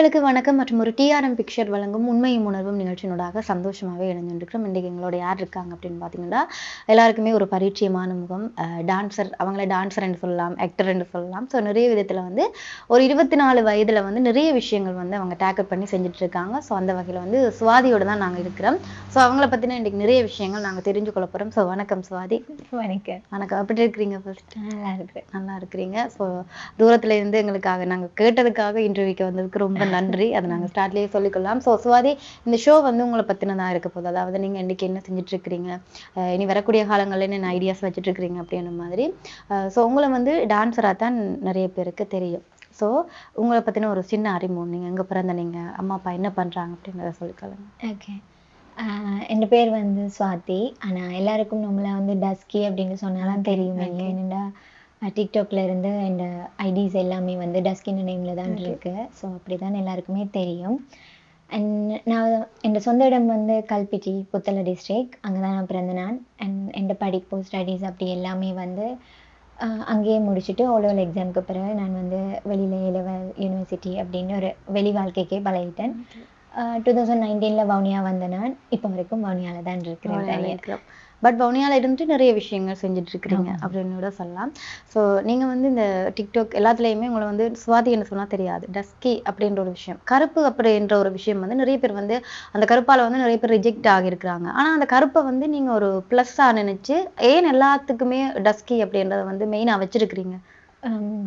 நேயர்களுக்கு வணக்கம் மற்றும் ஒரு டிஆர்எம் பிக்சர் வழங்கும் உண்மையும் உணர்வும் நிகழ்ச்சியினூடாக சந்தோஷமாகவே இணைஞ்சிருக்கிறோம். இன்றைக்கு எங்களோட யார் இருக்காங்க அப்படின்னு பார்த்தீங்கன்னா, எல்லாருக்குமே ஒரு பரிச்சயமான முகம். டான்சர், அவங்கள டான்சர் என்று சொல்லலாம், ஆக்டர் என்று சொல்லலாம். ஸோ நிறைய விதத்தில் வந்து ஒரு 24 வயதில் வந்து நிறைய விஷயங்கள் வந்து அவங்க டேக்கப் பண்ணி செஞ்சுட்டு இருக்காங்க. ஸோ அந்த வகையில் வந்து சுவாதியோட தான் நாங்கள் இருக்கிறோம். ஸோ அவங்கள பற்றின இன்றைக்கு நிறைய விஷயங்கள் நாங்கள் தெரிஞ்சு கொள்ள போகிறோம். ஸோ வணக்கம் சுவாதி. வணக்கம். வணக்கம். எப்படி இருக்கிறீங்க? ஃபர்ஸ்ட் நல்லா இருக்கிறீங்க. ஸோ தூரத்துல இருந்து எங்களுக்காக நாங்கள் கேட்டதுக்காக இன்டர்வியூக்கு வந்ததுக்கு ரொம்ப நன்றி. அதை நாங்கள் ஸ்டார்ட்லேயே சொல்லிக்கொள்ளலாம். ஸோ சுவாதி, இந்த ஷோ வந்து உங்களை பற்றினதாக இருக்க போகுது. அதாவது நீங்கள் இன்றைக்கி என்ன செஞ்சுட்டு இருக்கிறீங்க, இனி வரக்கூடிய காலங்களில் என்ன ஐடியாஸ் வச்சுட்டு இருக்கிறீங்க அப்படின்ற மாதிரி. ஸோ உங்களை வந்து டான்ஸராக தான் நிறைய பேருக்கு தெரியும். ஸோ உங்களை பற்றின ஒரு சின்ன அறிமுகம், நீங்கள் எங்கே பிறந்த, நீங்கள் அம்மா அப்பா என்ன பண்ணுறாங்க அப்படின்றத சொல்லிக்கலாம். ஓகே. என் பேர் வந்து சுவாதி. ஆனால் எல்லாருக்கும் நம்மளை வந்து டஸ்கி அப்படின்னு சொன்னாலும் தெரியும். என்னென்னா டிக்டாக்ல இருந்து என் ஐடிஸ் எல்லாமே வந்து டஸ்கின் நேமில் தான் இருக்கு. ஸோ அப்படி தான் எல்லாருக்குமே தெரியும். அண்ட் நான் என் சொந்த இடம் வந்து கல்பிட்டி, புத்தள டிஸ்ட்ரிக்ட். அங்கே தான் நான் பிறந்த நான். அண்ட் என் படிப்பு ஸ்டடீஸ் அப்படி எல்லாமே வந்து அங்கேயே முடிச்சுட்டு ஓலோவல் எக்ஸாமுக்கு பிறகு நான் வந்து வெளியில் ஏலெவல் யூனிவர்சிட்டி அப்படின்னு ஒரு வெளி வாழ்க்கைக்கே பழகிட்டேன். 2019 வவுனியா வந்த நான் இப்போ வரைக்கும் வவுனியாவில் தான் இருக்கிறேன். பட் வவுனியாவில் இருந்துட்டு நிறைய விஷயங்கள் செஞ்சுட்டு இருக்கிறீங்க அப்படின்னு கூட சொல்லலாம். ஸோ நீங்கள் வந்து இந்த டிக்டாக் எல்லாத்துலேயுமே உங்களை வந்து சுவாதி என்ன சொன்னால் தெரியாது, டஸ்கி அப்படின்ற ஒரு விஷயம், கருப்பு அப்படின்ற ஒரு விஷயம் வந்து நிறைய பேர் வந்து அந்த கருப்பால் வந்து நிறைய பேர் ரிஜெக்ட் ஆகியிருக்கிறாங்க. ஆனால் அந்த கருப்பை வந்து நீங்கள் ஒரு ப்ளஸ்ஸாக நினச்சி ஏன் எல்லாத்துக்குமே டஸ்கி அப்படின்றத வந்து மெயினாக வச்சுருக்கிறீங்க?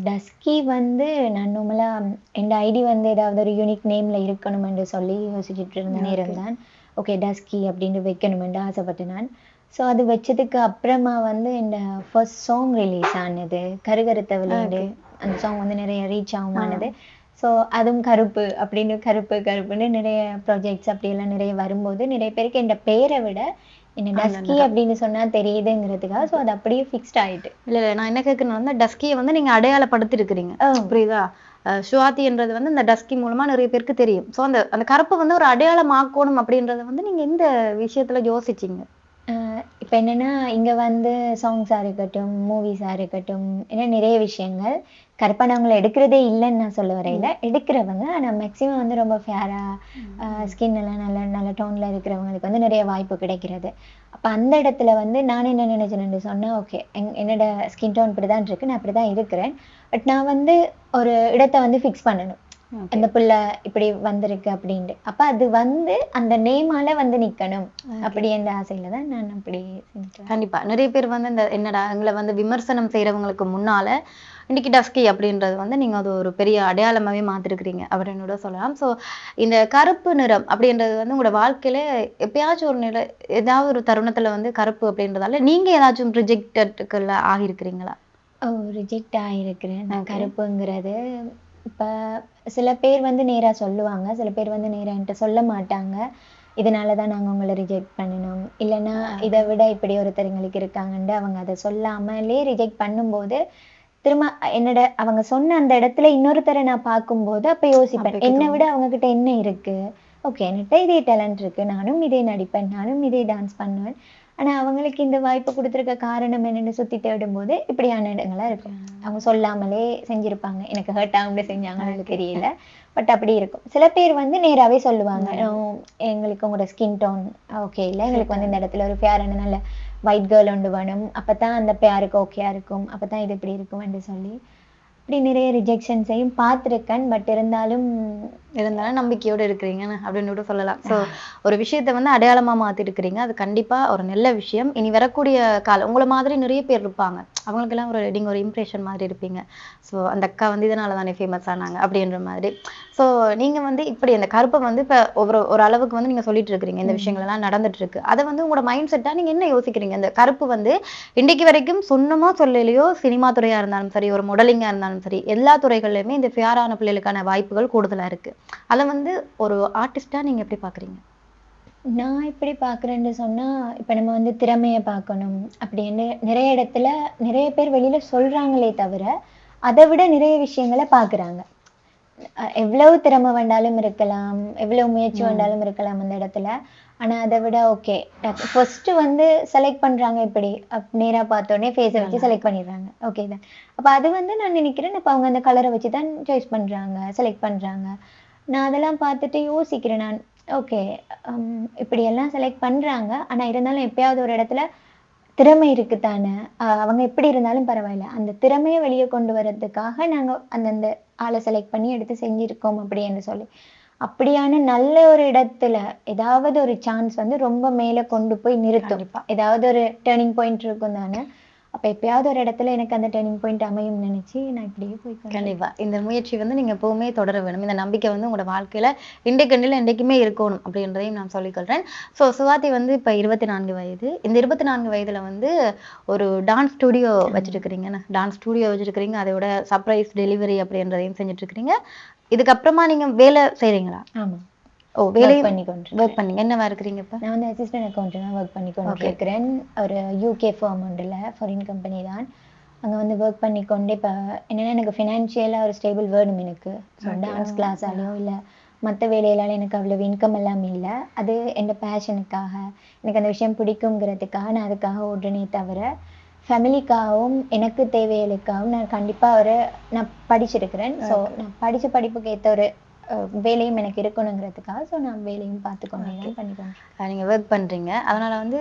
டஸ்கி வந்து நான் நார்மலாக என் ஐடி வந்து ஏதாவது ஒரு யூனிக் நேமில் இருக்கணும் என்று சொல்லி யோசிச்சுட்டு இருந்த நேரம் தான் ஓகே டஸ்கி அப்படின்னு வைக்கணும் என்று ஆசைப்பட்டேன் நான். ஸோ அது வச்சதுக்கு அப்புறமா வந்து என் ஃபர்ஸ்ட் சாங் ரிலீஸ் ஆனது கருகருத்த விளையாண்டு. அந்த சாங் வந்து நிறைய ரீச் ஆகுமானது. ஸோ அதுவும் கருப்பு அப்படின்னு கருப்புன்னு நிறைய ப்ராஜெக்ட்ஸ் அப்படியெல்லாம் நிறைய வரும்போது நிறைய பேருக்கு என் பேரை விட என்ன டஸ்கி அப்படின்னு சொன்னா தெரியுதுங்கிறதுக்காக ஸோ அது அப்படியே ஃபிக்ஸ்ட் ஆயிட்டு. இல்லை நான் என்ன கேட்கணும்னா, டஸ்கியை வந்து நீங்கள் அடையாளப்படுத்திருக்கிறீங்க, புரியுதா? சுவாதி என்றது வந்து இந்த டஸ்கி மூலமா நிறைய பேருக்கு தெரியும். ஸோ அந்த கருப்பை வந்து ஒரு அடையாளமாக்கணும் அப்படின்றத வந்து நீங்க எந்த விஷயத்துல யோசிச்சிங்க? இப்போ என்னென்னா இங்கே வந்து சாங்ஸாக இருக்கட்டும், மூவிஸாக இருக்கட்டும், ஏன்னா நிறைய விஷயங்கள் கருப்பானவங்களை எடுக்கிறதே இல்லைன்னு நான் சொல்ல வரையில எடுக்கிறவங்க. ஆனால் மேக்ஸிமம் வந்து ரொம்ப ஃபேராக ஸ்கின் எல்லாம் நல்ல நல்ல டோனில் இருக்கிறவங்களுக்கு வந்து நிறைய வாய்ப்பு கிடைக்கிறது. அப்போ அந்த இடத்துல வந்து நான் என்ன நினைச்சேன்னு சொன்னால் ஓகே என்னோட ஸ்கின் டோன் இப்படி தான் இருக்குது, நான் இப்படி தான் இருக்கிறேன். பட் நான் வந்து ஒரு இடத்த வந்து ஃபிக்ஸ் பண்ணணும், அந்த புள்ள இப்படி வந்திருக்கு அப்படின்ட்டு. அப்ப அது வந்து அந்த நேமால வந்து நிக்கணும் அப்படி என்ற ஆசையில தான் நான் அப்படி செஞ்சேன். கண்டிப்பா நிறைய பேர் வந்து இந்த என்னடா எங்களை வந்து விமர்சனம் செய்யறவங்களுக்கு முன்னால இன்னைக்கு டஸ்கி அப்படின்றது வந்து நீங்க அது ஒரு பெரிய அடையாளமாவே மாத்திருக்கிறீங்க அப்படின்னு சொல்லலாம். ஸோ இந்த கருப்பு நிறம் அப்படின்றது வந்து உங்களோட வாழ்க்கையில எப்பயாச்சும் ஒரு நிலை ஏதாவது ஒரு தருணத்துல வந்து கருப்பு அப்படின்றதால நீங்க ஏதாச்சும் ரிஜெக்டடுக்குள்ள ஆகியிருக்கிறீங்களா? ரிஜெக்ட் ஆகிருக்கிறேன். கருப்புங்கிறது இப்போ சில பேர் வந்து நேராக சொல்லுவாங்க, சில பேர் வந்து நேராக என்கிட்ட சொல்ல மாட்டாங்க. இதனால தான் நாங்கள் உங்களை ரிஜெக்ட் பண்ணணும், இல்லைன்னா இதை விட இப்படி ஒருத்தருங்களுக்கு இருக்காங்கன்ட்டு அவங்க அதை சொல்லாமலே ரிஜெக்ட் பண்ணும்போது திரும்ப என்னோட அவங்க சொன்ன அந்த இடத்துல இன்னொருத்தரை நான் பார்க்கும்போது அப்போ யோசிப்பேன், என்னை விட அவங்க கிட்ட என்ன இருக்கு, ஓகே என்கிட்ட இதே டேலண்ட் இருக்கு, நானும் இதே நடிப்பேன், நானும் இதே டான்ஸ் பண்ணுவேன். ஆனா அவங்களுக்கு இந்த வாய்ப்பு கொடுத்துருக்க காரணம் என்னன்னு சுத்தி தேடும்போது இப்படியான இடங்களா இருக்கும். அவங்க சொல்லாமலே செஞ்சிருப்பாங்க, எனக்கு ஹர்ட் ஆகும்னு செஞ்சாங்கன்னு தெரியல, பட் அப்படி இருக்கும். சில பேர் வந்து நேராவே சொல்லுவாங்க, எங்களுக்கு உங்களோட ஸ்கின் டோன் ஓகே இல்லை, எங்களுக்கு வந்து இந்த இடத்துல ஒரு ஃபேரான நல்ல ஒயிட் கேர்ள் ஒன்று வேணும், அப்பதான் அந்த பேருக்கு ஓகேயா இருக்கும், அப்பதான் இது இப்படி இருக்கும் என்று சொல்லி அப்படி நிறைய ரிஜெக்ஷன்ஸையும் பார்த்துருக்கேன். பட் இருந்தாலும் நம்பிக்கையோடு இருக்கிறீங்க அப்படின்னு கூட சொல்லலாம். ஸோ ஒரு விஷயத்த வந்து அடையாளமா மாத்திருக்கிறீங்க, அது கண்டிப்பா ஒரு நல்ல விஷயம். இனி வரக்கூடிய காலம் உங்களை மாதிரி நிறைய பேர் இருப்பாங்க, அவங்களுக்கெல்லாம் ஒரு நீங்க ஒரு இம்ப்ரெஷன் மாதிரி இருப்பீங்க. ஸோ அந்த அக்கா வந்து இதனால தானே ஃபேமஸ் ஆனாங்க அப்படின்ற மாதிரி. ஸோ நீங்க வந்து இப்படி அந்த கருப்பை வந்து இப்போ ஒரு அளவுக்கு வந்து நீங்க சொல்லிட்டு இருக்கிறீங்க, இந்த விஷயங்கள் எல்லாம் நடந்துட்டு இருக்கு. அதை வந்து உங்களோட மைண்ட் செட்டா நீங்க என்ன யோசிக்கிறீங்க? இந்த கருப்பு வந்து இன்றைக்கு வரைக்கும் சொன்னமோ சொல்லலையோ, சினிமா துறையா இருந்தாலும் சரி, ஒரு மாடலிங்கா இருந்தாலும் சரி, எல்லா துறைகள்லையுமே இந்த ஃபேரான பிள்ளைகளுக்கான வாய்ப்புகள் கூடுதலா இருக்கு. அதை வந்து ஒரு ஆர்டிஸ்டா நீங்க எப்படி பாக்குறீங்க? நான் எப்படி பார்க்குறேன்னு சொன்னால், இப்போ நம்ம வந்து திறமையை பார்க்கணும் அப்படின்னு நிறைய இடத்துல நிறைய பேர் வெளியில் சொல்கிறாங்களே தவிர அதை விட நிறைய விஷயங்களை பார்க்குறாங்க. எவ்வளவு திறமை வேண்டாலும் இருக்கலாம், எவ்வளவு முயற்சி வேண்டாலும் இருக்கலாம் அந்த இடத்துல. ஆனால் அதை விட ஓகே ஃபர்ஸ்ட்டு வந்து செலக்ட் பண்ணுறாங்க, இப்படி நேராக பார்த்தோன்னே ஃபேஸை வச்சு செலக்ட் பண்ணிடுறாங்க, ஓகே தான். அப்போ அது வந்து நான் நினைக்கிறேன் இப்போ அவங்க அந்த கலரை வச்சு தான் சாய்ஸ் பண்ணுறாங்க, செலக்ட் பண்ணுறாங்க. நான் அதெல்லாம் பார்த்துட்டு யோசிக்கிறேன் நான். ஓகே, இப்படியெல்லாம் செலக்ட் பண்றாங்க. ஆனா இருந்தாலும் எப்பயாவது ஒரு இடத்துல திறமை இருக்குதானே, அவங்க எப்படி இருந்தாலும் பரவாயில்ல. அந்த திறமையை வெளியே கொண்டு வர்றதுக்காக நாங்க அந்தந்த ஆளை செலக்ட் பண்ணி எடுத்து செஞ்சிருக்கோம் அப்படின்னு சொல்லி. அப்படியான நல்ல ஒரு இடத்துல ஏதாவது ஒரு சான்ஸ் வந்து ரொம்ப மேல கொண்டு போய் நிறுத்தும். ஏதாவது ஒரு டேர்னிங் பாயிண்ட் இருக்கும் தானே. அப்ப எப்பயாவது ஒரு இடத்துல எனக்கு அந்த டேர்னிங் பாயிண்ட் அமையும் நினைச்சு நான் இப்படியே போய் கண்டிப்பா இந்த முயற்சி வந்து நீங்க எப்பவுமே தொடர வேணும். இந்த நம்பிக்கை வந்து உங்களோட வாழ்க்கையில இன்றைக்கு என்றைக்குமே இருக்கணும் அப்படின்றதையும் நான் சொல்லிக்கொள்றேன். ஸோ சுவாதி வந்து இப்ப 24 வயது. இந்த 24 வயதுல வந்து ஒரு டான்ஸ் ஸ்டுடியோ வச்சிருக்கிறீங்க. டான்ஸ் ஸ்டுடியோ வச்சிருக்கிறீங்க, அதோட சர்ப்ரைஸ் டெலிவரி அப்படின்றதையும் செஞ்சுட்டு இருக்கிறீங்க. இதுக்கப்புறமா நீங்க வேலை செய்றீங்களா? ஆமா. ஓ, வேலை ஒர்க் பண்ணீங்க. என்னவா இருக்கிறீங்க இப்ப? நான் வந்து அசிஸ்டன்ட் அக்கௌண்டன்டா ஒர்க் பண்ணி கொண்டு இருக்கிறேன். ஒரு யூகே ஃபார்ம் ஒன்றுல, ஃபாரின் கம்பெனி தான். அங்க வந்து ஒர்க் பண்ணி கொண்டு இப்ப என்னன்னா எனக்கு ஃபினான்ஷியலா ஒரு ஸ்டேபிள் வேணும் எனக்கு. டான்ஸ் கிளாஸாலையும் இல்ல மற்ற வேலையிலாலும் எனக்கு அவ்வளவு இன்கம் எல்லாம் இல்லை. அது என் பேஷனுக்காக, எனக்கு அந்த விஷயம் பிடிக்குங்கிறதுக்காக நான் அதுக்காக உடனே தவிர ஃபேமிலிக்காகவும் எனக்கு தேவைகளுக்காகவும் நான் கண்டிப்பா நான் படிச்சிருக்கிறேன். ஸோ நான் படிச்ச படிப்புக்கு ஏற்ற ஒரு வேலையும் எனக்கு இருக்கணுங்கிறதுக்காக ஸோ நான் வேலையும் பார்த்துக்கொண்டேன் பண்ணிக்கோங்க. நீங்க ஒர்க் பண்றீங்க, அதனால வந்து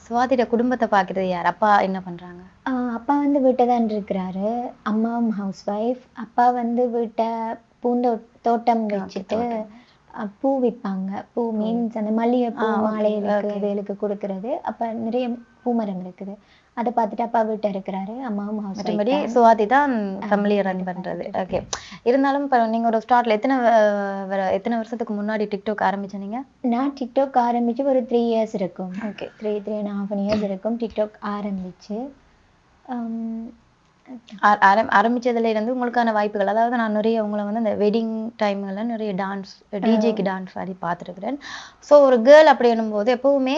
சுவாதியோட குடும்பத்தை பார்க்கறது யார்? அப்பா என்ன பண்றாங்க? அப்பா வந்து வீட்டை தான் இருக்கிறாரு. அம்மாவும் ஹவுஸ் ஒய்ஃப். அப்பா வந்து வீட்டை தோட்டம் வச்சுட்டு பூ விற்பாங்க. பூ மீன்ஸ் அந்த மல்லிகைப்பூ மாலைகளுக்கு அதுகளுக்கு கொடுக்கறது. அப்ப நிறைய பூமரம் இருக்குது, அதை பார்த்துட்டு அப்பா வீட்டை இருக்கிறாரு. அம்மாவும் ஹவுஸ் ஒய்ஃப். சுவாதி தான் ஃபேமிலியை ரன் பண்றது. ஓகே. இருந்தாலும் நீங்க ஒரு ஸ்டார்ட்ல எத்தனை வருஷத்துக்கு முன்னாடி டிக்டாக் ஆரம்பிச்சீங்க? நான் டிக்டாக் ஆரம்பிச்சு ஒரு 3 years இருக்கும். ஓகே, 3.5 years இருக்கும் டிக்டாக் ஆரம்பிச்சு. ஆரம்பிச்சதுல இருந்து உங்களுக்கான வாய்ப்புகள், அதாவது நான் நிறைய உங்களை வந்து அந்த வெட்டிங் டைம்ல நிறைய டான்ஸ் டிஜேக்கு டான்ஸ் ஆடி பார்த்துருக்கிறேன். ஸோ ஒரு கேர்ள் அப்படின்னும் போது எப்பவுமே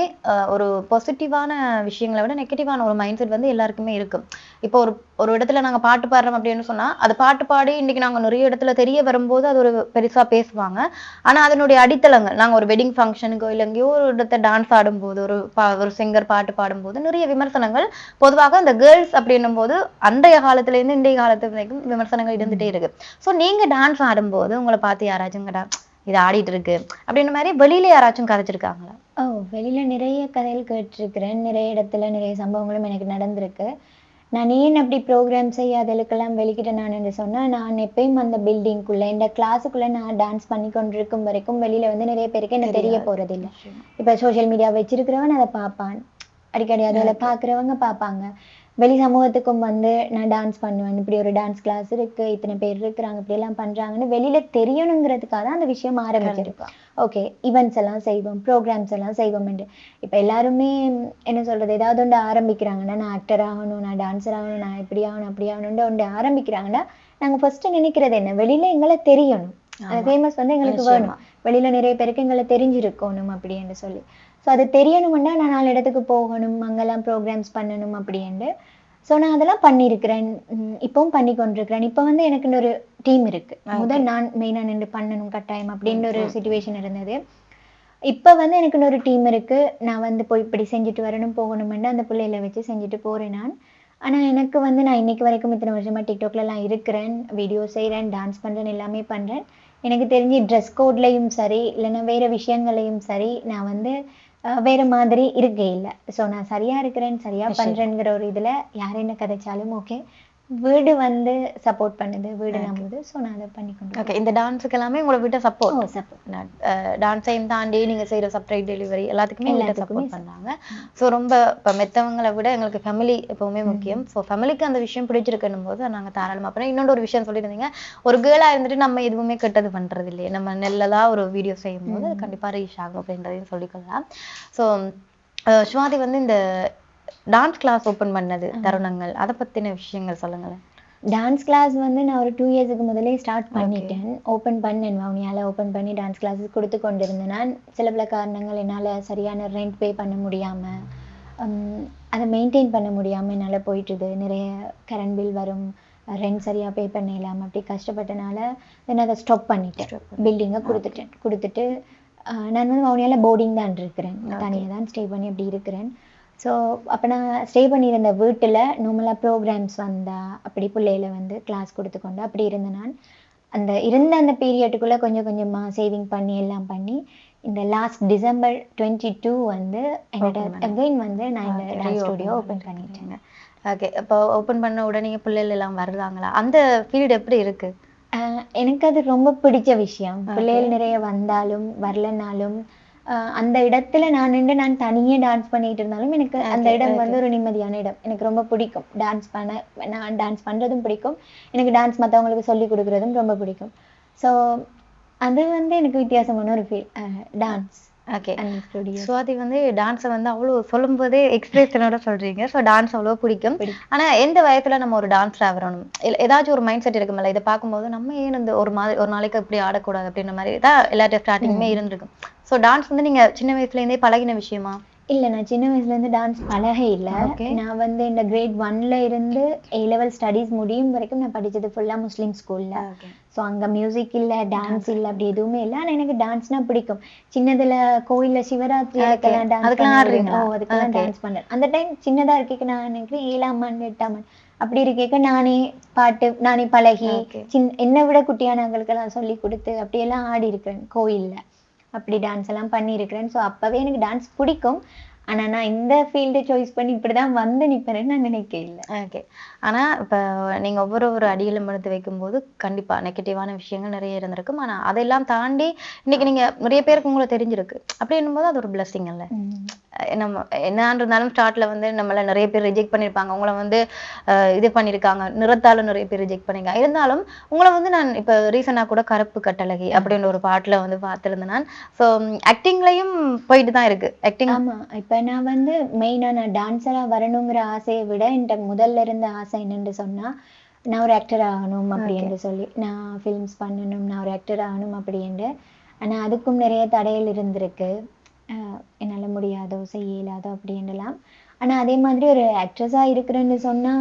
ஒரு பாசிட்டிவான விஷயங்களை விட நெகட்டிவான ஒரு மைண்ட் செட் வந்து எல்லாருக்குமே இருக்கும். இப்போ ஒரு இடத்துல நாங்க பாட்டு பாடுறோம் அப்படின்னு சொன்னா அது பாட்டு பாடி இன்னைக்கு நாங்க நிறைய இடத்துல தெரிய வரும்போது அது ஒரு பெருசா பேசுவாங்க. ஆனா அதனுடைய அடித்தளங்கள், நாங்க ஒரு வெட்டிங் ஃபங்க்ஷனுக்கோ இல்லை எங்கேயோ ஒரு இடத்த டான்ஸ் ஆடும்போது ஒரு சிங்கர் பாட்டு பாடும்போது நிறைய விமர்சனங்கள் பொதுவாக அந்த கேர்ள்ஸ் அப்படின்னும் போது அன்றைய காலத்துல இருந்து இன்றைய காலத்து வரைக்கும் விமர்சனங்கள் இருந்துட்டே இருக்கு. ஸோ நீங்க டான்ஸ் ஆடும்போது உங்களை பார்த்து யாராச்சும் கேட்டா இது ஆடிட்டு இருக்கு அப்படின்ற மாதிரி வெளியில யாராச்சும் கதைச்சிருக்காங்களா? வெளியில நிறைய கதைகள் கேட்டிருக்கிறேன். நிறைய இடத்துல நிறைய சம்பவங்களும் எனக்கு நடந்திருக்கு. நான் ஏன் அப்படி ப்ரோக்ராம் செய்ய அதற்கெல்லாம் வெளிக்கிட்ட நான் என்று சொன்னா, நான் எப்பயும் அந்த பில்டிங்குள்ள இந்த கிளாஸுக்குள்ள நான் டான்ஸ் பண்ணி கொண்டிருக்கும் வரைக்கும் வெளியில வந்து நிறைய பேருக்கு என்ன தெரிய போறது இல்லை. இப்ப சோசியல் மீடியா வச்சிருக்கிறவன் அதை பார்ப்பான், அடிக்கடி அதில் பார்க்குறவங்க பார்ப்பாங்க. வெளி சமூகத்துக்கும் வந்து நான் டான்ஸ் பண்ணுவேன், இப்படி ஒரு டான்ஸ் கிளாஸ் இருக்கு, இத்தனை பேர் இருக்கிறாங்க, இப்படி எல்லாம் பண்றாங்கன்னு வெளியில தெரியணுங்கிறதுக்காக தான் அந்த விஷயம் ஆரம்பிச்சிருக்கோம். ஓகே, ஈவெண்ட்ஸ் எல்லாம் செய்வோம், ப்ரோக்ராம்ஸ் எல்லாம் செய்வோம். இப்ப எல்லாருமே என்ன சொல்றது, ஏதாவது ஒன்று ஆரம்பிக்கிறாங்கன்னா நான் ஆக்டர் ஆகணும், நான் டான்ஸர் ஆகணும், நான் இப்படி ஆகணும் அப்படி ஆகணும்னு ஒன்று ஆரம்பிக்கிறாங்கன்னா நாங்க ஃபர்ஸ்ட் நினைக்கிறது என்ன, வெளியில எங்களை தெரியணும், அந்த ஃபேமஸ் வந்து எங்களுக்கு வேணும், வெளியில நிறைய பேருக்கு எங்களை தெரிஞ்சிருக்கணும் அப்படின்னு சொல்லி. ஸோ அது தெரியணும்னா நான் 4 இடத்துக்கு போகணும், அங்கெல்லாம் ப்ரோக்ராம்ஸ் பண்ணணும் அப்படின்ட்டு. ஸோ நான் அதெல்லாம் பண்ணியிருக்கிறேன், இப்பவும் பண்ணி கொண்டிருக்கிறேன். இப்போ வந்து எனக்கு ஒரு டீம் இருக்கு. முதல் நான் மெயினாக நின்று பண்ணணும் கட்டாயம் அப்படின்ற ஒரு சிச்சுவேஷன் இருந்தது. இப்போ வந்து எனக்கு ஒரு டீம் இருக்கு. நான் வந்து போய் இப்படி செஞ்சுட்டு வரணும் போகணும்னு அந்த பிள்ளைகளை வச்சு செஞ்சுட்டு போறேன் நான். ஆனா எனக்கு வந்து நான் இன்னைக்கு வரைக்கும் இத்தனை வருஷமா டிக்டாக்லாம் இருக்கிறேன், வீடியோ செய்கிறேன், டான்ஸ் பண்றேன், எல்லாமே பண்றேன். எனக்கு தெரிஞ்சு ட்ரெஸ் கோட்லையும் சரி இல்லைன்னா வேற விஷயங்களையும் சரி நான் வந்து வேற மாதிரி இருக்கே இல்லை. ஸோ நான் சரியா இருக்கிறேன், சரியா பண்றேங்கிற ஒரு இதுல யார் என்ன கதைச்சாலும் ஓகே, வீடு வந்து சப்போர்ட் பண்ணுது, வீடு நம்புது. ஸோ நான் அதை பண்ணிக்கொண்டு. ஓகே, இந்த டான்ஸுக்கு எல்லாமே உங்களை வீட்டை சப்போர்ட் டான்ஸையும் தாண்டி நீங்க செய்யற சப்ரைட் டெலிவரி எல்லாத்துக்குமே சப்போர்ட் பண்ணாங்க. ஸோ ரொம்ப இப்போ மெத்தவங்களை விட எங்களுக்கு ஃபேமிலி எப்பவுமே முக்கியம். ஸோ ஃபேமிலிக்கு அந்த விஷயம் பிடிச்சிருக்கணும் போது நாங்க தாராளமா பண்ணோம். இன்னொரு ஒரு விஷயம் சொல்லியிருந்தீங்க, ஒரு கேர்ளா இருந்துட்டு நம்ம எதுவுமே கெட்டது பண்றது இல்லையே, நம்ம நெல்லதா ஒரு வீடியோ செய்யும் போது கண்டிப்பா ரீச் ஆகும் அப்படின்றதையும் சொல்லிக்கலாம். ஸோ சுவாதி வந்து இந்த டான்ஸ் கிளாஸ் ஓப்பன் பண்ணது தருணங்கள், அதை பத்தின விஷயங்கள் சொல்லுங்களேன். டான்ஸ் கிளாஸ் வந்து நான் ஒரு 2 years முதலே ஸ்டார்ட் பண்ணிட்டேன். ஓப்பன் பண்ணேன், வவுனியால ஓப்பன் பண்ணி டான்ஸ் கிளாஸஸ் கொடுத்து கொண்டிருந்தேன். நான் சில பல காரணங்கள் என்னால் சரியான ரெண்ட் பே பண்ண முடியாமல், அதை மெயின்டைன் பண்ண முடியாமல் என்னால் போயிட்டுது. நிறைய கரண்ட் பில் வரும், ரெண்ட் சரியாக பே பண்ண இல்லாமல் அப்படி கஷ்டப்பட்டனால நான் அதை ஸ்டாப் பண்ணிட்டேன். பில்டிங்கை கொடுத்துட்டு நான் வந்து வவுனியால போர்டிங் தான் இருக்கிறேன், தனியாக தான் ஸ்டே பண்ணி அப்படி இருக்கிறேன். ஸோ அப்போ நான் ஸ்டே பண்ணியிருந்த வீட்டில் நார்மலாக ப்ரோக்ராம்ஸ் வந்தா அப்படி பிள்ளையில வந்து கிளாஸ் கொடுத்துக்கொண்டு அப்படி இருந்தேன் நான். அந்த இருந்த அந்த பீரியட்டுக்குள்ள கொஞ்சம் கொஞ்சமா சேவிங் பண்ணி எல்லாம் பண்ணி இந்த லாஸ்ட் டிசம்பர் 22 வந்து என்னோட அகைன் வந்து நான் இந்த டான்ஸ் ஸ்டுடியோ ஓபன் பண்ணிட்டேன். ஓகே. இப்போ ஓபன் பண்ண உடனே பிள்ளைகள் எல்லாம் வருதாங்களா? அந்த பீரியட் எப்படி இருக்கு? எனக்கு அது ரொம்ப பிடிச்ச விஷயம். பிள்ளைகள் நிறைய வந்தாலும் வரலனாலும் அந்த இடத்துல நான் தனியே டான்ஸ் பண்ணிட்டு இருந்தாலும் எனக்கு அந்த இடம் வந்து ஒரு நிம்மதியான இடம். எனக்கு ரொம்ப பிடிக்கும் நான் டான்ஸ் பண்றதும் பிடிக்கும். எனக்கு டான்ஸ் மற்றவங்களுக்கு சொல்லி கொடுக்கறதும் ரொம்ப பிடிக்கும். ஸோ அது வந்து எனக்கு வித்தியாசமான ஒரு ஃபீல் டான்ஸ். ஓகே. சுவாதி வந்து டான்ஸை வந்து அவ்வளோ சொல்லும் போதே எக்ஸ்பிரஷனோட சொல்றீங்க. ஸோ டான்ஸ் அவ்வளோ பிடிக்கும். ஆனா எந்த வயசுல நம்ம ஒரு டான்ஸர் ஆகணும், ஏதாச்சும் ஒரு மைண்ட் செட் இருக்குமில்ல, இதை பார்க்கும்போது நம்ம ஏன் இந்த ஒரு நாளைக்கு இப்படி ஆடக்கூடாது அப்படின்ற மாதிரி தான் எல்லாத்தையும் ஸ்டார்டிங்குமே இருந்திருக்கும். ஸோ டான்ஸ் வந்து நீங்க சின்ன வயசுல இருந்தே பழகின விஷயமா? இல்ல, நான் சின்ன வயசுல இருந்து டான்ஸ் பழக இல்ல. நான் வந்து இந்த கிரேட் 1ல இருந்து A-level ஸ்டடீஸ் முடியும் வரைக்கும் நான் படிச்சது ஃபுல்லா முஸ்லீம் ஸ்கூல்ல. ஸோ அங்க மியூசிக் இல்ல, டான்ஸ் இல்ல, அப்படி எதுவுமே இல்லை. ஆனா எனக்கு டான்ஸ்னா பிடிக்கும். சின்னதுல கோயில்ல சிவராத்திரி அதுக்கெல்லாம் டான்ஸ் பண்ணேன். அந்த டைம் சின்னதா இருக்க நான் நினைக்கிறேன் 7ஆம் ஆண்டு 8ஆம் ஆண்டு அப்படி இருக்க நானே பாட்டு நானே பழகி என்னை விட குட்டியானவங்களுக்கெல்லாம் சொல்லி கொடுத்து அப்படியெல்லாம் ஆடி இருக்கிறேன் கோயில்ல. அப்படி டான்ஸ் எல்லாம் பண்ணியிருக்கிறேன். ஸோ அப்பவே எனக்கு டான்ஸ் பிடிக்கும். ஆனா நான் இந்த ஃபீல்டு சாய்ஸ் பண்ணி இப்படிதான் வந்து நிற்பேன்னு நான் நினைக்க இல்லை. ஓகே. ஆனா இப்ப நீங்க ஒவ்வொரு அடியிலும் எடுத்து வைக்கும்போது கண்டிப்பா நெகட்டிவான விஷயங்கள் நிறைய இருந்திருக்கும். ஆனா அதெல்லாம் தாண்டி இன்னைக்கு நீங்க நிறைய பேருக்கு உங்களை தெரிஞ்சிருக்கு அப்படின்னும் போது அது ஒரு பிளஸிங் இல்ல. நம்ம என்ன இருந்தாலும் ஸ்டார்ட்ல வந்து நம்மள நிறைய பேர் ரிஜெக்ட் பண்ணியிருப்பாங்க, உங்களை வந்து இது பண்ணியிருக்காங்க, நிறத்தாலும் நிறைய பேர் ரிஜெக்ட் பண்ணிருக்காங்க. இருந்தாலும் உங்களை வந்து நான் இப்ப ரீசனா கூட கருப்பு கட்டழகி அப்படின்ற ஒரு பாட்டுல வந்து பார்த்திருந்தேன் நான். ஸோ ஆக்டிங்லயும் போயிட்டு தான் இருக்கு ஆக்டிங். ஆமா, இப்ப நான் வந்து மெயினா நான் டான்ஸரா வரணுங்கிற ஆசையை விட என்கிட்ட முதல்ல இருந்த ஆசை என்னன்னு சொன்னா, நான் ஒரு ஆக்டர் ஆகணும் அப்படின்னு சொல்லி, நான் ஃபிலிம்ஸ் பண்ணணும், நான் ஒரு ஆக்டர் ஆகணும் அப்படின்ட்டு. ஆனா அதுக்கும் நிறைய தடைகள் இருந்திருக்கு. என்னால முடியாதோ செய்யலாதோ அப்படின்னுலாம். ஆனா அதே மாதிரி ஒரு ஆக்ட்ரஸா இருக்கிறேன்னு சொன்னா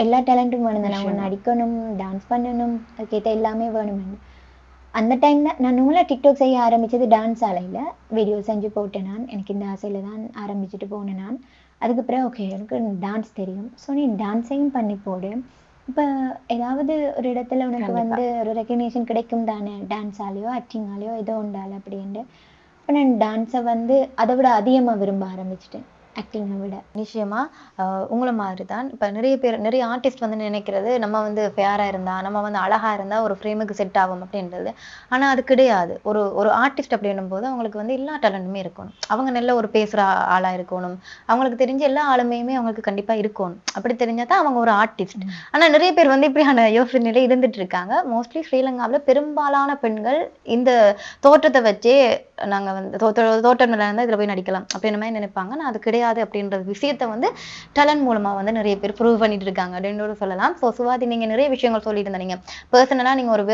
எல்லா டேலண்ட்டும் வேணும். நான் நடிக்கணும், டான்ஸ் பண்ணணும், அதுக்கேற்ற எல்லாமே வேணும். அந்த டைம்ல நான் நூலா டிக்டாக் செய்ய ஆரம்பிச்சது டான்ஸ் ஆலையில வீடியோ செஞ்சு போட்டேன். நான் எனக்கு இந்த ஆசையில தான் ஆரம்பிச்சுட்டு போனேன். நான் அதுக்கு பிறகு ஓகே எனக்கு டான்ஸ் தெரியும், ஸோ நீ டான்ஸையும் பண்ணி போடு. இப்போ ஏதாவது ஒரு இடத்துல உனக்கு வந்து ஒரு ரெக்கக்னேஷன் கிடைக்கும் தானே, டான்ஸ் ஆலையோ ஆக்டிங்காலையோ ஏதோ உண்டால அப்படின்ட்டு. இப்போ நான் டான்ஸை வந்து அதை விட அதிகமாக விரும்ப ஆரம்பிச்சிட்டேன் ஆக்டிங்கை விட. நிச்சயமா உங்களை மாதிரி தான் இப்போ நிறைய ஆர்டிஸ்ட் வந்து நினைக்கிறது நம்ம வந்து ஃபேராக இருந்தா, நம்ம வந்து அழகா இருந்தா ஒரு ஃப்ரேமுக்கு செட் ஆகும் அப்படின்றது. ஆனா அது கிடையாது. ஒரு ஆர்டிஸ்ட் அப்படின்னும் போது அவங்களுக்கு வந்து எல்லா டேலண்ட்டுமே இருக்கணும். அவங்க நல்ல ஒரு பேசுற ஆளா இருக்கணும், அவங்களுக்கு தெரிஞ்ச எல்லா ஆளுமையுமே அவங்களுக்கு கண்டிப்பா இருக்கணும். அப்படி தெரிஞ்சா தான் அவங்க ஒரு ஆர்டிஸ்ட். ஆனா நிறைய பேர் வந்து இப்படியான யோசனையில இருந்துட்டு இருக்காங்க. மோஸ்ட்லி ஸ்ரீலங்காவில் பெரும்பாலான பெண்கள் இந்த தோற்றத்தை வச்சே நாங்க வந்து தோட்டம் நல்லா இருந்தா இதுல போய் நடிக்கலாம் அப்படின்ற மாதிரி நினைப்பாங்க. நான் அது கிடையாது அப்படின்ற விஷயத்த வந்து டேலண்ட் மூலமா வந்து நிறைய பேர் ப்ரூவ் பண்ணிட்டு இருக்காங்க அப்படின்னு சொல்லலாம். ஸோ சுவாதி, நீங்க நிறைய விஷயங்கள் சொல்லிட்டு இருந்தீங்க. பர்சனலா நீங்க ஒரு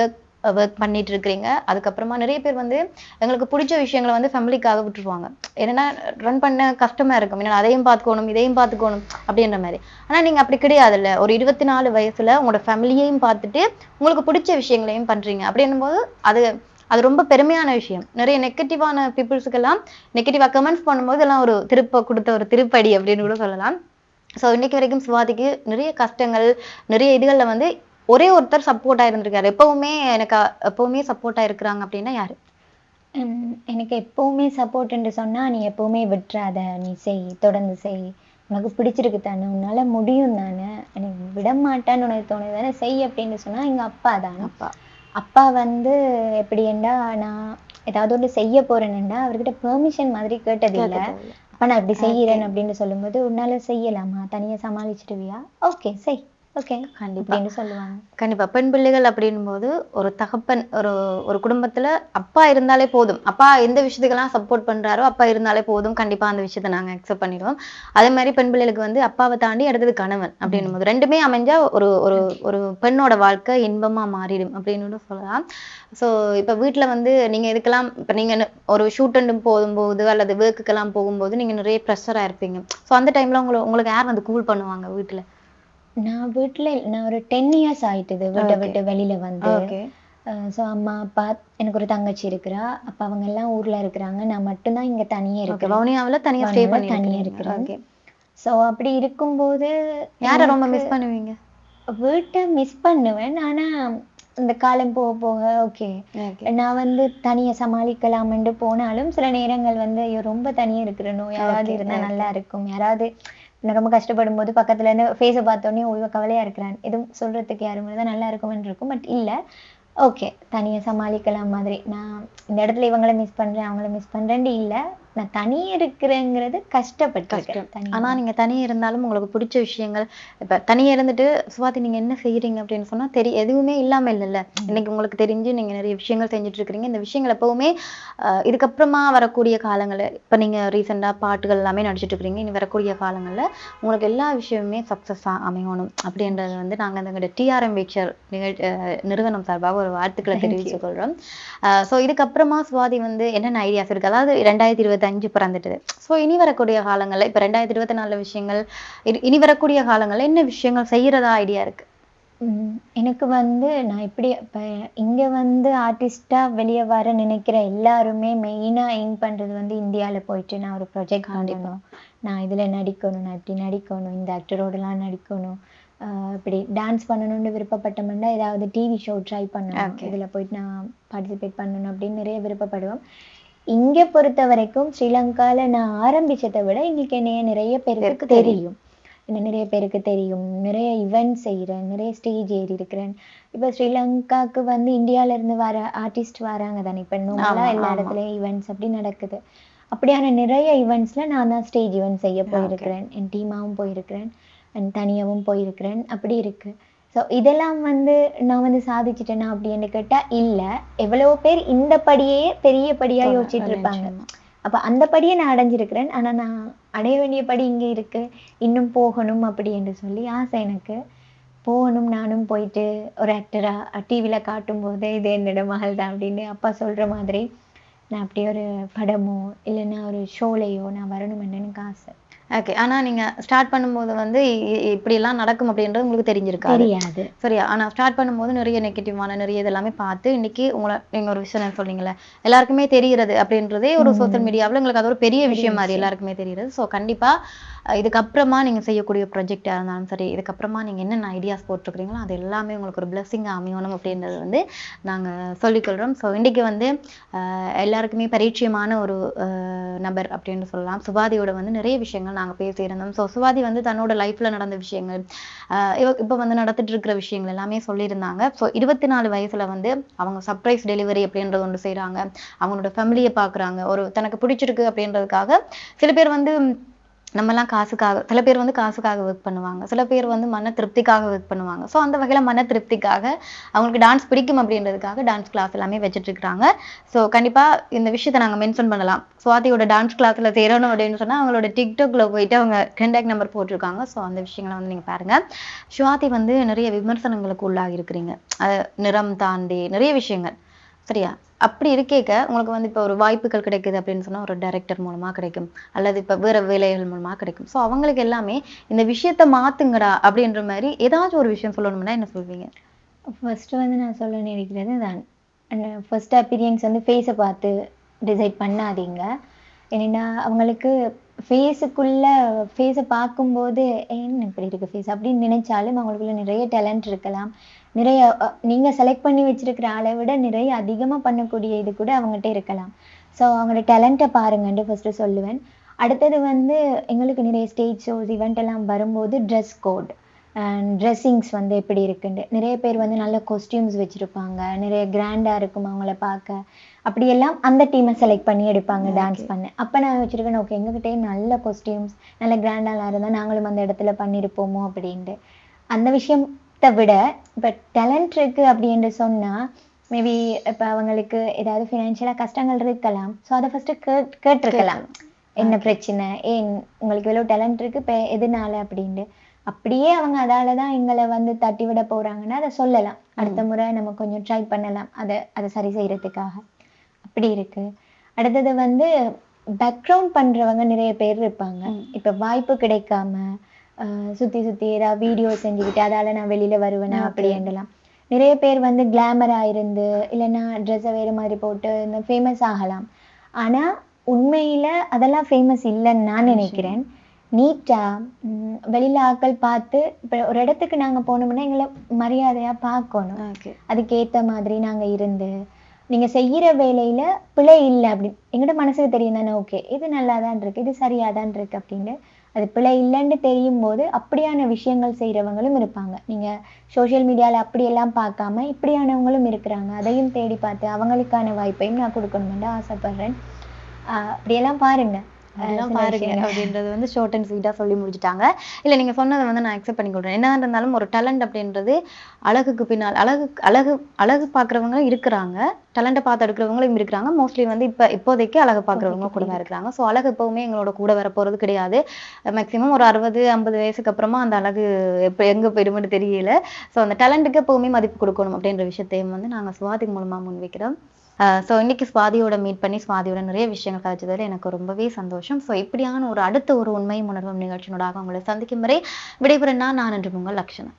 ஒர்க் பண்ணிட்டு இருக்கிறீங்க. அதுக்கப்புறமா நிறைய பேர் வந்து எங்களுக்கு பிடிச்ச விஷயங்களை வந்து ஃபேமிலிக்காக விட்டுருவாங்க. என்னன்னா ரன் பண்ண கஷ்டமா இருக்கும், ஏன்னா அதையும் பார்த்துக்கணும் இதையும் பார்த்துக்கணும் அப்படின்ற மாதிரி. ஆனா நீங்க அப்படி கிடையாதுல்ல. ஒரு 24 வயசுல உங்களோட ஃபேமிலியையும் பார்த்துட்டு உங்களுக்கு பிடிச்ச விஷயங்களையும் பண்றீங்க அப்படின்னும் போது அது ரொம்ப பெருமையான விஷயம். நிறைய நெகட்டிவான பீப்புள்ஸுக்கெல்லாம் நெகட்டிவா கமெண்ட்ஸ் பண்ணும்போது எல்லாம் ஒரு கொடுத்த ஒரு திருப்படி அப்படின்னு கூட சொல்லலாம். ஸோ இன்னைக்கு வரைக்கும் சுவாதிக்கு நிறைய கஷ்டங்கள் நிறைய இதுகள்ல வந்து ஒரே ஒருத்தர் சப்போர்ட்டா இருந்திருக்காரு. எப்பவுமே சப்போர்ட்டா இருக்கிறாங்க அப்படின்னா யாரு? எனக்கு எப்பவுமே சப்போர்ட்ன்னு சொன்னா, நீ எப்பவுமே விட்டுறாத, நீ செய், தொடர்ந்து செய், உனக்கு பிடிச்சிருக்கு தானே, உன்னால முடியும் தானே, எனக்கு விட மாட்டான்னு உனக்கு தோணுது தானே, செய் அப்படின்னு சொன்னா எங்க அப்பா தானே. அப்பா வந்து எப்படின்னா, நான் ஏதாவது ஒன்று செய்ய போறேன்னுடா அவர்கிட்ட பெர்மிஷன் மாதிரி கேட்டது இல்லை. அப்ப நான் இப்படி செய்யறேன் அப்படின்னு சொல்லும்போது, உன்னால செய்யலாமா, தனியா சமாளிச்சிடுவியா, ஓகே செய், ஓகே கண்டிப்பான்னு சொல்லுவாங்க. கண்டிப்பா பெண் பிள்ளைகள் அப்படின்னும் போது ஒரு தகப்பன் ஒரு குடும்பத்துல அப்பா இருந்தாலே போதும். அப்பா எந்த விஷயத்துக்கெல்லாம் சப்போர்ட் பண்றாரோ அப்பா இருந்தாலே போதும். கண்டிப்பா அந்த விஷயத்த நாங்க அக்செப்ட் பண்ணிடுவோம். அதே மாதிரி பெண் பிள்ளைகளுக்கு வந்து அப்பாவை தாண்டி அடுத்தது கணவன் அப்படின்னும் போது ரெண்டுமே அமைஞ்சா ஒரு பெண்ணோட வாழ்க்கை இன்பமா மாறிடும் அப்படின்னு சொல்லலாம். ஸோ இப்ப வீட்டுல வந்து நீங்க இதுக்கெல்லாம் இப்ப நீங்க ஒரு ஷூட் போகும்போது அல்லது ஒர்க்குக்கெல்லாம் போகும்போது நீங்க நிறைய ப்ரெஷரா இருப்பீங்க. ஸோ அந்த டைம்ல உங்களுக்கு யார் வந்து கூல் பண்ணுவாங்க வீட்டுல? நான் ஒரு 10 years ஆயிட்டுது விட்டு வெளியில வந்து. ஸோ அம்மா அப்பா, எனக்கு ஒரு தங்கச்சி இருக்கிறா, அப்ப அவங்க எல்லாம் ஊர்ல இருக்கிறாங்க, நான் மட்டும்தான் இங்க தனியா இருக்கேன். வவுனியாவுல தனியா இருக்கிறேன். ஸோ அப்படி இருக்கும்போது யாரை ரொம்ப மிஸ் பண்ணுவீங்க? வீட்டை மிஸ் பண்ணுவேன். ஆனா இந்த காலம் போக போக ஓகே நான் வந்து தனியா சமாளிக்கலாம்னு போனாலும் சில நேரங்கள் வந்து ஐயோ ரொம்ப தனியா இருக்கிறனோ, யாராவது இருந்தா நல்லா இருக்கும், யாராவது நான் ரொம்ப கஷ்டப்படும் போது பக்கத்துல இருந்து ஃபேஸை பார்த்தோன்னே ஓய்வ கவலையா இருக்கிறான், எதுவும் சொல்றதுக்கு யாரும் தான் நல்லா இருக்கும்னு இருக்கும். பட் இல்ல ஓகே தனியா சமாளிக்கலாம் மாதிரி. நான் இந்த இடத்துல இவங்களை மிஸ் பண்றேன் அவங்கள மிஸ் பண்றேன்னு இல்ல, நான் தனியா இருக்கிறேங்கிறது கஷ்டப்பட்டு. ஆனா நீங்க தனியா இருந்தாலும் உங்களுக்கு பிடிச்ச விஷயங்கள், இப்ப தனியா இருந்துட்டு சுவாதி நீங்க என்ன செய்யறீங்க அப்படின்னு சொன்னா எதுவுமே இல்லாம இல்லைல்ல. இன்னைக்கு உங்களுக்கு தெரிஞ்சு நீங்க நிறைய விஷயங்கள் செஞ்சுட்டு இருக்கிறீங்க. இந்த விஷயங்கள் எப்பவுமே இதுக்கப்புறமா வரக்கூடிய காலங்கள்ல, இப்ப நீங்க ரீசெண்டா பாட்டுகள் எல்லாமே நடிச்சிட்டு இருக்கிறீங்க, இனி வரக்கூடிய காலங்கள்ல உங்களுக்கு எல்லா விஷயமுமே சக்சஸா அமையணும் அப்படின்றது வந்து நாங்க அந்த டிஆர்எம் வீச்சர் நிறுவனம் சார்பாக ஒரு வாழ்த்துக்களை தெரிவித்துக் கொள்றோம். சோ இதுக்கப்புறமா சுவாதி வந்து என்னென்ன ஐடியாஸ் இருக்கு, அதாவது 2025 பிறந்துட்டு, ஸோ இனி வரக்கூடிய காலங்கள்ல இப்ப 2024 விஷயங்கள், இனி வரக்கூடிய காலங்கள்ல என்ன விஷயங்கள் செய்யறதா ஐடியா இருக்கு? எனக்கு வந்து நான் இப்படி இப்ப இங்க வந்து ஆர்டிஸ்டா வெளியே வர நினைக்கிற எல்லாருமே மெயினா எய்ம் பண்றது வந்து இந்தியால போயிட்டு நான் ஒரு ப்ராஜெக்ட் பண்ணணும், நான் இதுல நடிக்கணும், நான் இப்படி நடிக்கணும், இந்த ஆக்டரோடலாம் நடிக்கணும், இப்படி டான்ஸ் பண்ணணும்னு விருப்பப்பட்டோம்னா ஏதாவது டிவி ஷோ ட்ரை பண்ணணும், இதுல போயிட்டு நான் பார்ட்டிசிபேட் பண்ணணும் அப்படின்னு நிறைய விருப்பப்படுவோம். இங்க பொறுத்த வரைக்கும் ஸ்ரீலங்கால நான் ஆரம்பிச்சதை விட எங்களுக்கு என்னைய நிறைய பேருக்கு தெரியும், என்ன நிறைய பேருக்கு தெரியும், நிறைய இவெண்ட் செய்யறேன், நிறைய ஸ்டேஜ் ஏறி இருக்கிறேன். இப்ப ஸ்ரீலங்காக்கு வந்து இந்தியால இருந்து வர ஆர்டிஸ்ட் வராங்க தானே, இப்ப இன்னும் எல்லா இடத்துலயும் ஈவெண்ட்ஸ் அப்படி நடக்குது. அப்படியான நிறைய ஈவெண்ட்ஸ்ல நான் தான் ஸ்டேஜ் ஈவெண்ட் செய்ய போயிருக்கிறேன், என் டீமாவும் போயிருக்கிறேன், தனியாவும் போயிருக்கிறேன், அப்படி இருக்கு. ஸோ இதெல்லாம் வந்து நான் வந்து சாதிச்சிட்டேன்னா அப்படின்னு கேட்டா இல்ல, எவ்வளவு பேர் இந்த படியே பெரிய படியா யோசிச்சுட்டு இருப்பாங்க. அப்ப அந்த படியை நான் அடைஞ்சிருக்கிறேன், ஆனா நான் அடைய வேண்டிய படி இங்க இருக்கு, இன்னும் போகணும் அப்படி என்று சொல்லி ஆசை எனக்கு. போகணும், நானும் போயிட்டு ஒரு ஆக்டரா டிவில காட்டும் போது இது என்னோட மகள் தான் அப்படின்னு அப்பா சொல்ற மாதிரி நான் அப்படி ஒரு படமோ இல்லைன்னா ஒரு ஷோலையோ நான் வரணும்னு எனக்கு ஆசை. ஓகே. ஆனா நீங்க ஸ்டார்ட் பண்ணும்போது வந்து இப்படி எல்லாம் நடக்கும் அப்படின்றது உங்களுக்கு தெரிஞ்சிருக்காது, சரியா? ஆனா ஸ்டார்ட் பண்ணும்போது நிறைய நெகட்டிவான நிறைய இதெல்லாமே பார்த்து இன்னைக்கு நீங்க ஒரு விஷயம் சொன்னீங்கல்ல, எல்லாருக்குமே தெரிகிறது அப்படின்றதே ஒரு சோசியல் மீடியாவில் உங்களுக்கு அது ஒரு பெரிய விஷயம் மாதிரி எல்லாருக்குமே தெரியுது. ஸோ கண்டிப்பா இதுக்கப்புறமா நீங்க செய்யக்கூடிய ப்ராஜெக்டா இருந்தாலும் சரி, இதுக்கப்புறமா நீங்க என்னென்ன ஐடியாஸ் போட்டிருக்கிறீங்களோ அது எல்லாமே உங்களுக்கு ஒரு பிளெஸிங்கா அமையணும் அப்படின்றது வந்து நாங்க சொல்லிக்கொள்றோம். ஸோ இன்னைக்கு வந்து எல்லாருக்குமே பரிச்சயமான ஒரு நபர் அப்படின்னு சொல்லலாம். சுவாதியோட வந்து நிறைய விஷயங்கள் நாங்க பேசியிருந்தோம். ஸோ சுவாதி வந்து தன்னோட லைஃப்ல நடந்த விஷயங்கள், இப்ப வந்து நடந்துட்டு இருக்கிற விஷயங்கள் எல்லாமே சொல்லியிருந்தாங்க. ஸோ 24 வயசுல வந்து அவங்க சர்ப்ரைஸ் டெலிவரி அப்படின்றது ஒன்று செய்யறாங்க, அவங்களோட ஃபேமிலியை பாக்குறாங்க, ஒரு தனக்கு பிடிச்சிருக்கு அப்படின்றதுக்காக. சில பேர் வந்து நம்மலாம் காசுக்காக, சில பேர் வந்து காசுக்காக ஒர்க் பண்ணுவாங்க, சில பேர் வந்து மன திருப்திக்காக ஒர்க் பண்ணுவாங்க. ஸோ அந்த வகையில மன திருப்திக்காக அவங்களுக்கு டான்ஸ் பிடிக்கும் அப்படின்றதுக்காக டான்ஸ் கிளாஸ் எல்லாமே வச்சுட்டு இருக்கிறாங்க. ஸோ கண்டிப்பா இந்த விஷயத்த நாங்க மென்ஷன் பண்ணலாம். சுவாதியோட டான்ஸ் கிளாஸ்ல சேரணும் அப்படின்னு சொன்னா அவங்களோட டிக்டாக்ல போயிட்டு அவங்க கான்டாக்ட் நம்பர் போட்டிருக்காங்க. ஸோ அந்த விஷயங்களை வந்து நீங்க பாருங்க. சுவாதி வந்து நிறைய விமர்சனங்களுக்கு உள்ளாகி இருக்கிறீங்க, நிறம் தாண்டி நிறைய விஷயங்கள், சரியா? அப்படி இருக்கேக்க உங்களுக்கு வந்து இப்போ ஒரு வாய்ப்புகள் கிடைக்குது அப்படின்னு சொன்னா ஒரு டைரக்டர் மூலமா கிடைக்கும், அல்லது இப்ப வேற வேலைகள் மூலமா கிடைக்கும். ஸோ அவங்களுக்கு எல்லாமே இந்த விஷயத்த மாத்துங்கடா அப்படின்ற மாதிரி ஏதாச்சும் ஒரு விஷயம் சொல்லணும்னா என்ன சொல்வீங்க? ஃபர்ஸ்ட் வந்து நான் சொல்ல நினைக்கிறது தான், ஃபர்ஸ்ட் அப்பீரியன்ஸ் வந்து ஃபேஸை பார்த்து டிசைட் பண்ணாதீங்க. ஏன்னா அவங்களுக்கு ஃபேஸுக்குள்ள ஃபேஸை பார்க்கும்போது என்ன இப்படி இருக்கு ஃபேஸ் அப்படின்னு நினைச்சாலும் அவங்களுக்குள்ள நிறைய டேலண்ட் இருக்கலாம், நிறைய நீங்க செலக்ட் பண்ணி வச்சிருக்கிற ஆளை விட நிறைய அதிகமா பண்ணக்கூடிய இது கூட அவங்ககிட்ட இருக்கலாம். ஸோ அவங்களோட டேலண்ட்டை பாருங்கன்னு ஃபர்ஸ்ட் சொல்லுவேன். அடுத்தது வந்து எங்களுக்கு நிறைய ஸ்டேஜ் ஷோஸ் ஈவெண்ட் எல்லாம் வரும்போது ட்ரெஸ் கோட் அண்ட் ட்ரெஸ்ஸிங்ஸ் வந்து எப்படி இருக்குன்னு, நிறைய பேர் வந்து நல்ல காஸ்டியூம்ஸ் வச்சிருப்பாங்க, நிறைய கிராண்டா இருக்கும் அவங்கள பார்க்க, அப்படியெல்லாம் அந்த டீமை செலக்ட் பண்ணி எடுப்பாங்க டான்ஸ் பண்ண. அப்போ நான் வச்சிருக்கேன் ஓகே எங்ககிட்டே நல்ல காஸ்டியூம்ஸ் நல்ல கிராண்டாலாம் இருந்தால் நாங்களும் அந்த இடத்துல பண்ணியிருப்போமோ அப்படின்ட்டு. அந்த விஷயத்தை விட இப்போ டேலண்ட் இருக்கு அப்படின்னு சொன்னா மேபி இப்போ அவங்களுக்கு ஏதாவது ஃபினான்ஷியலாக கஷ்டங்கள் இருக்கலாம். ஸோ அதை ஃபர்ஸ்ட் கேட்டிருக்கலாம், என்ன பிரச்சனை, ஏன் உங்களுக்கு இவ்வளோ டேலண்ட் இருக்கு இப்போ எதனால அப்படின்ட்டு. அப்படியே அவங்க அதால தான் எங்களை வந்து தட்டி விட போறாங்கன்னா அதை சொல்லலாம், அடுத்த முறை நம்ம கொஞ்சம் ட்ரை பண்ணலாம் அதை சரி செய்யறதுக்காக. அப்படி இருக்கு. அடுத்தது வந்து பேக்ரவுண்ட் பண்றவங்க நிறைய பேர் இருப்பாங்க. இப்ப வாய்ப்பு கிடைக்காம சுத்தி சுத்தி ஏதாவது வீடியோ செஞ்சுக்கிட்டு அதால நான் வெளியில வருவேனா அப்படின்லாம் நிறைய பேர் வந்து கிளாமரா இருந்து இல்லைன்னா ட்ரெஸ்ஸை வேறு மாதிரி போட்டு இந்த ஃபேமஸ் ஆகலாம். ஆனா உண்மையில அதெல்லாம் ஃபேமஸ் இல்லைன்னு நான் நினைக்கிறேன். நீட்டா வெளியில ஆட்கள் பார்த்து இப்ப ஒரு இடத்துக்கு நாங்க போனோம்னா எங்களை மரியாதையா பார்க்கணும். ஓகே. அதுக்கேத்த மாதிரி நாங்க இருந்து நீங்க செய்யற வேலையில பிழை இல்லை அப்படி எங்கிட்ட மனசுக்கு தெரியும் தானே, ஓகே இது நல்லாதான் இருக்கு, இது சரியாதான் இருக்கு அப்படின்னு. அது பிழை இல்லைன்னு தெரியும் போது அப்படியான விஷயங்கள் செய்யறவங்களும் இருப்பாங்க. நீங்க சோசியல் மீடியால அப்படியெல்லாம் பார்க்காம இப்படியானவங்களும் இருக்கிறாங்க. அதையும் தேடி பார்த்து அவங்களுக்கான வாய்ப்பையும் நான் கொடுக்கணும்னு ஆசைப்படுறேன். அப்படியெல்லாம் பாருங்க. அதெல்லாம் பாருங்க அப்படின்றது வந்து ஷார்ட் அண்ட் ஸ்வீட்டா சொல்லி முடிச்சுட்டாங்க. இல்ல நீங்க சொன்னதை வந்து நான் அக்செப்ட் பண்ணி கொள்றேன். என்ன இருந்தாலும் ஒரு டேலண்ட் அப்படின்றது அழகுக்கு பின்னால் அழகு பாக்குறவங்க இருக்கிறாங்க, டேலண்ட்டை பார்த்து எடுக்கிறவங்களும் இருக்கிறாங்க. மோஸ்ட்லி வந்து இப்போதைக்கு அழகு பாக்குறவங்க கூட தான் இருக்கிறாங்க. ஸோ அழகு எப்பவுமே எங்களோட கூட வர போறது கிடையாது. மேக்சிமம் ஒரு 60-50 வயசுக்கு அப்புறமா அந்த அழகு எங்க போயிடும்னு தெரியல. ஸோ அந்த டேலண்ட்டுக்கு எப்பவுமே மதிப்பு கொடுக்கணும் அப்படின்ற விஷயத்தையும் வந்து நாங்க சுவாதி மூலமா முன்வைக்கிறோம். ஸோ இன்னைக்கு ஸ்வாதியோட மீட் பண்ணி ஸ்வாதியோட நிறைய விஷயங்கள் கதைச்சதில் எனக்கு ரொம்பவே சந்தோஷம். ஸோ இப்படியான அடுத்த ஒரு உண்மையும் உணர்வும் நிகழ்ச்சியோடாக உங்களை சந்திக்கும் வரை விடைபெற நான் என்று உங்கள் லக்ஷணா.